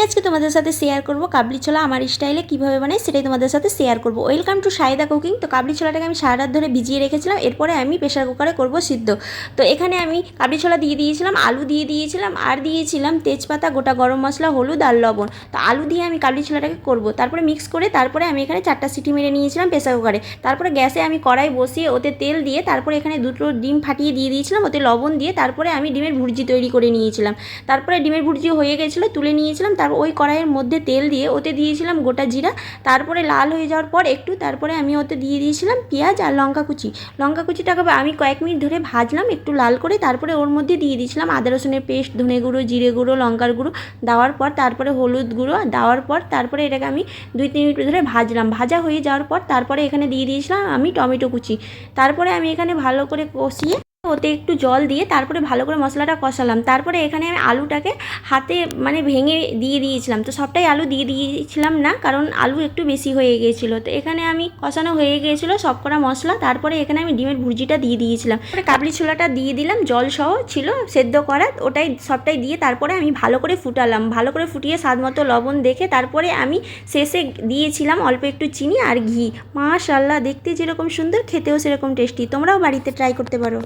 আজকে তোমাদের সাথে শেয়ার করব কাবলি ছোলা আমার স্টাইলে কীভাবে বানাই সেটাই তোমাদের সাথে শেয়ার করব। Welcome to Saida cooking. তো কাবলি ছোলাটাকে আমি সারা রাত ধরে ভিজিয়ে রেখেছিলাম, এরপরে আমি প্রেশার কুকারে করব সিদ্ধ। তো এখানে আমি কাবলি ছোলা দিয়ে দিয়েছিলাম, আলু দিয়ে দিয়েছিলাম, আর দিয়েছিলাম তেজপাতা, গোটা গরম মশলা, হলুদ আর লবণ। তো আলু দিয়ে আমি কাবলি ছোলাটাকে করব, তারপরে মিক্স করে তারপরে আমি এখানে 4টা সিটি মেরে নিয়েছিলাম প্রেশার কুকারে। তারপরে গ্যাসে আমি কড়াই বসিয়ে ওতে তেল দিয়ে তারপরে এখানে 2টো ডিম ফাটিয়ে দিয়ে দিয়েছিলাম, ওতে লবণ দিয়ে তারপরে আমি ডিমের ভুর্জি তৈরি করে নিয়েছিলাম। তারপরে ডিমের ভুর্জি হয়ে গেছিলো, তুলে নিয়েছিলাম। তারপর ওই কড়াইয়ের মধ্যে তেল দিয়ে ওতে দিয়েছিলাম গোটা জিরা। তারপরে লাল হয়ে যাওয়ার পর একটু তারপরে আমি ওতে দিয়ে দিয়েছিলাম পেঁয়াজ আর লঙ্কা কুচিটাকে আমি কয়েক মিনিট ধরে ভাজলাম একটু লাল করে। তারপরে ওর মধ্যে দিয়ে দিয়েছিলাম আদা রসুনের পেস্ট, ধনে গুঁড়ো, জিরে গুঁড়ো, লঙ্কার গুঁড়ো দেওয়ার পর তারপরে হলুদ গুঁড়ো দেওয়ার পর তারপরে এটাকে আমি 2-3 মিনিট ধরে ভাজলাম। ভাজা হয়ে যাওয়ার পর তারপরে এখানে দিয়ে দিয়েছিলাম আমি টমেটো কুচি। তারপরে আমি এখানে ভালো করে কষিয়ে ওতে একটু জল দিয়ে তারপরে ভালো করে মশলাটা কষালাম। তারপরে এখানে আমি আলুটাকে হাতে ভেঙে দিয়ে দিয়েছিলাম। তো সবটাই আলু দিয়ে দিয়েছিলাম না, কারণ আলু একটু বেশি হয়ে গিয়েছিলো। তো এখানে আমি কষানো হয়ে গিয়েছিলো সব কটা মশলা। তারপরে এখানে আমি ডিমের ভুর্জিটা দিয়ে দিয়েছিলাম, কাবলি ছোলাটা দিয়ে দিলাম, জল সহ ছিল সেদ্ধ করা, ওটাই সবটাই দিয়ে তারপরে আমি ভালো করে ফুটালাম। ভালো করে ফুটিয়ে স্বাদ মতো লবণ দেখে তারপরে আমি শেষে দিয়েছিলাম অল্প একটু চিনি আর ঘি। মাশাআল্লাহ, দেখতে যেরকম সুন্দর খেতেও সেরকম টেস্টি। তোমরাও বাড়িতে ট্রাই করতে পারো।